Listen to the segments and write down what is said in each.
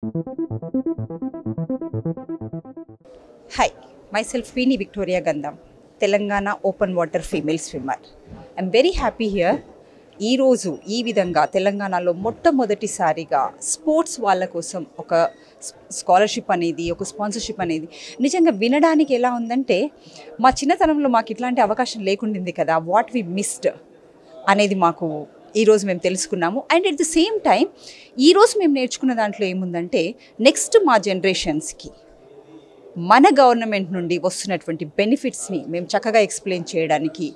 Hi, myself Veeni Victoria Gandham, Telangana Open Water Female Swimmer. I'm very happy here. ఈ రోజు ఈ విధంగా తెలంగాణలో మొట్టమొదటిసారిగా స్పోర్ట్స్ వాళ్ళ కోసం ఒక స్కాలర్షిప్ అనేది, ఒక స్పాన్సర్షిప్ అనేది నిజంగా వినడానికి ఎలా ఉందంటే, మా చిన్నతనంలో మాకు ఇట్లాంటి అవకాశం లేకుండింది కదా, వాట్ వి మిస్డ్ అనేది మాకు ఈరోజు మేము తెలుసుకున్నాము. And at the same time ఈరోజు మేము నేర్చుకున్న దాంట్లో ఏముందంటే, నెక్స్ట్ మా జనరేషన్స్కి మన గవర్నమెంట్ నుండి వస్తున్నటువంటి బెనిఫిట్స్ని మేము చక్కగా ఎక్స్ప్లెయిన్ చేయడానికి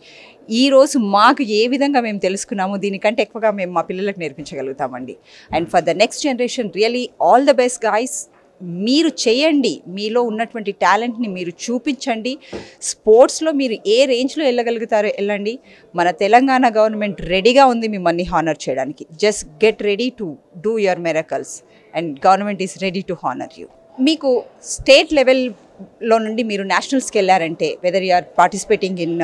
ఈరోజు మాకు ఏ విధంగా మేము తెలుసుకున్నామో దీనికంటే ఎక్కువగా మేము మా పిల్లలకు నేర్పించగలుగుతామండి. And for the next generation really all the best guys. మీరు చేయండి, మీలో ఉన్నటువంటి టాలెంట్ని మీరు చూపించండి. స్పోర్ట్స్లో మీరు ఏ రేంజ్లో వెళ్ళగలుగుతారో వెళ్ళండి. మన తెలంగాణ గవర్నమెంట్ రెడీగా ఉంది మిమ్మల్ని హానర్ చేయడానికి. Just get ready to do your miracles and government is ready to honour you. మీకు స్టేట్ లెవెల్లో నుండి మీరు నేషనల్స్కి వెళ్ళారంటే, whether you are participating in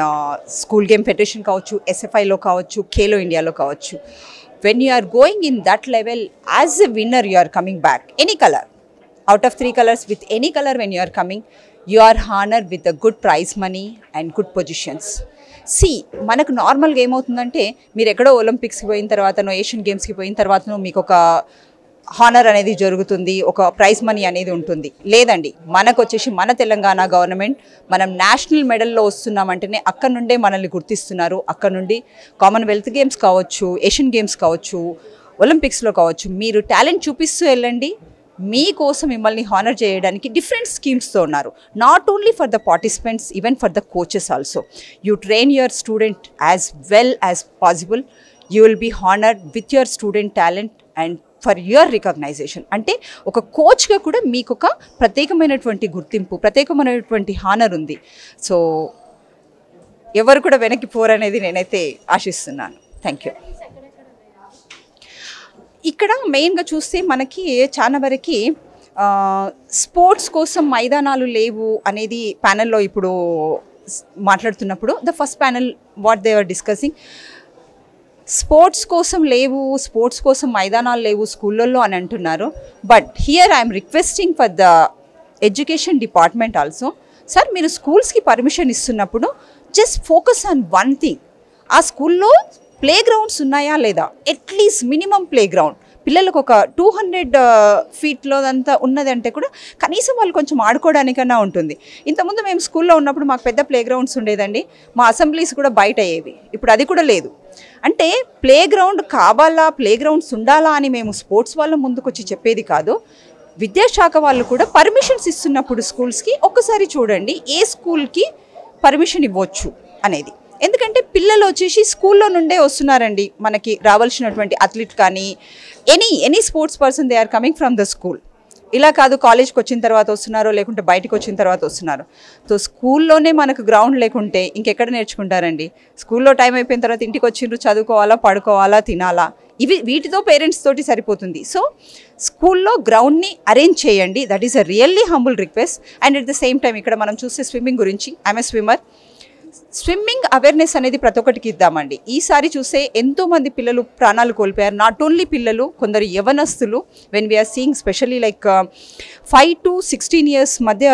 school game federation కావచ్చు, ఎస్ఎఫ్ఐలో కావచ్చు, ఖేలో ఇండియాలో కావచ్చు, when you are going in that level as a winner you are coming back any colour out of 3 colors, with any color when you are coming, you are honored with a good prize money and good positions. See, మనకు నార్మల్గా ఏమవుతుందంటే, మీరు ఎక్కడో ఒలింపిక్స్కి పోయిన తర్వాతనో Asian గేమ్స్కి పోయిన తర్వాతనో మీకు ఒక honour అనేది జరుగుతుంది, ఒక ప్రైజ్ మనీ అనేది ఉంటుంది. లేదండి, మనకు వచ్చేసి మన తెలంగాణ గవర్నమెంట్ మనం నేషనల్ మెడల్లో వస్తున్నామంటేనే అక్కడ నుండే మనల్ని గుర్తిస్తున్నారు. అక్కడ నుండి కామన్వెల్త్ గేమ్స్ కావచ్చు, ఏషియన్ గేమ్స్ కావచ్చు, ఒలింపిక్స్లో కావచ్చు, మీరు టాలెంట్ చూపిస్తూ వెళ్ళండి. మీకోసం మిమ్మల్ని హానర్ చేయడానికి డిఫరెంట్ స్కీమ్స్తో ఉన్నారు. Not only for the participants, even for the coaches also. You train your student as well as possible. You will be honoured with your student talent and for your recognisation. అంటే ఒక కోచ్గా కూడా మీకు ఒక ప్రత్యేకమైనటువంటి గుర్తింపు, ప్రత్యేకమైనటువంటి హానర్ ఉంది. సో ఎవరు కూడా వెనక్కి పోరనేది నేనైతే ఆశిస్తున్నాను. Thank you. ఇక్కడ మెయిన్గా చూస్తే మనకి చాలా వరకు స్పోర్ట్స్ కోసం మైదానాలు లేవు అనేది ప్యానెల్లో ఇప్పుడు మాట్లాడుతున్నప్పుడు, the first panel what they are discussing, sports కోసం లేవు, స్పోర్ట్స్ కోసం మైదానాలు లేవు స్కూళ్ళల్లో అని అంటున్నారు. But here I'm requesting for the education department also. Sir, మీరు స్కూల్స్కి పర్మిషన్ ఇస్తున్నప్పుడు just focus on one thing. ఆ స్కూల్లో ప్లే గ్రౌండ్స్ ఉన్నాయా లేదా, అట్లీస్ట్ మినిమం ప్లే గ్రౌండ్ పిల్లలకు ఒక 200 ఫీట్లో అంతా ఉన్నదంటే కూడా కనీసం వాళ్ళు కొంచెం ఆడుకోవడానికన్నా ఉంటుంది. ఇంతకుముందు మేము స్కూల్లో ఉన్నప్పుడు మాకు పెద్ద ప్లే గ్రౌండ్స్ ఉండేదండి, మా అసెంబ్లీస్ కూడా బయట అయ్యేవి. ఇప్పుడు అది కూడా లేదు. అంటే ప్లే గ్రౌండ్ కావాలా, ప్లే గ్రౌండ్స్ ఉండాలా అని మేము స్పోర్ట్స్ వాళ్ళ ముందుకు వచ్చి చెప్పేది కాదు. విద్యాశాఖ వాళ్ళు కూడా పర్మిషన్స్ ఇస్తున్నప్పుడు స్కూల్స్కి ఒక్కసారి చూడండి ఏ స్కూల్కి పర్మిషన్ ఇవ్వచ్చు అనేది. ఎందుకంటే పిల్లలు వచ్చేసి స్కూల్లో నుండే వస్తున్నారండి, మనకి రావాల్సినటువంటి అథ్లీట్ కానీ any sports person they are coming from the school. ఇలా కాదు కాలేజ్కి వచ్చిన తర్వాత వస్తున్నారో లేకుంటే బయటకు వచ్చిన తర్వాత వస్తున్నారు. సో స్కూల్లోనే మనకు గ్రౌండ్ లేకుంటే ఇంకెక్కడ నేర్చుకుంటారండి? స్కూల్లో టైం అయిపోయిన తర్వాత ఇంటికి వచ్చిండ్రు, చదువుకోవాలా, పడుకోవాలా, తినాలా, వీటితో పేరెంట్స్ తోటి సరిపోతుంది. సో స్కూల్లో గ్రౌండ్ని అరేంజ్ చేయండి. That is a really humble request. And at the same time ఇక్కడ మనం చూస్తే స్విమ్మింగ్ గురించి, I'm a swimmer. Swimming awareness అనేది ప్రతి ఒక్కటికి ఇద్దామండి. ఈసారి చూస్తే ఎంతోమంది పిల్లలు ప్రాణాలు కోల్పోయారు. నాట్ ఓన్లీ పిల్లలు, కొందరు యవనస్తులు. When we are seeing specially like 5 to 16 years మధ్య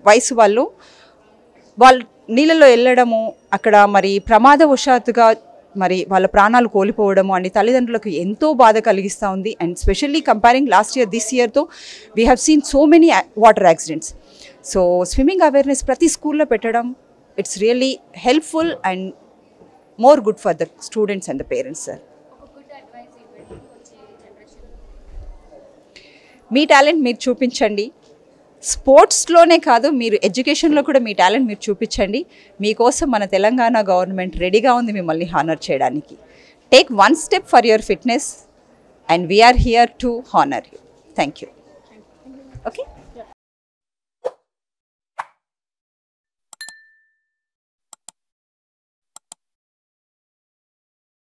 వయసు వాళ్ళు నీళ్ళలో వెళ్ళడము, అక్కడ మరి ప్రమాదవశాత్తుగా మరి వాళ్ళ ప్రాణాలు కోల్పోవడము అని తల్లిదండ్రులకు ఎంతో బాధ కలిగిస్తూ ఉంది. And specially comparing last year this ఇయర్తో we have seen so many water accidents. So swimming awareness ప్రతి స్కూల్లో పెట్టడం, it's really helpful and more good for the students and the parents, sir. Me talent మీరు చూపించండి. స్పోర్ట్స్లోనే కాదు, మీరు ఎడ్యుకేషన్లో కూడా మీ టాలెంట్ మీరు చూపించండి. మీకోసం మన తెలంగాణ గవర్నమెంట్ రెడీగా ఉంది మిమ్మల్ని హానర్ చేయడానికి. Take one step for your fitness and we are here to honour you. Thank you. Okay.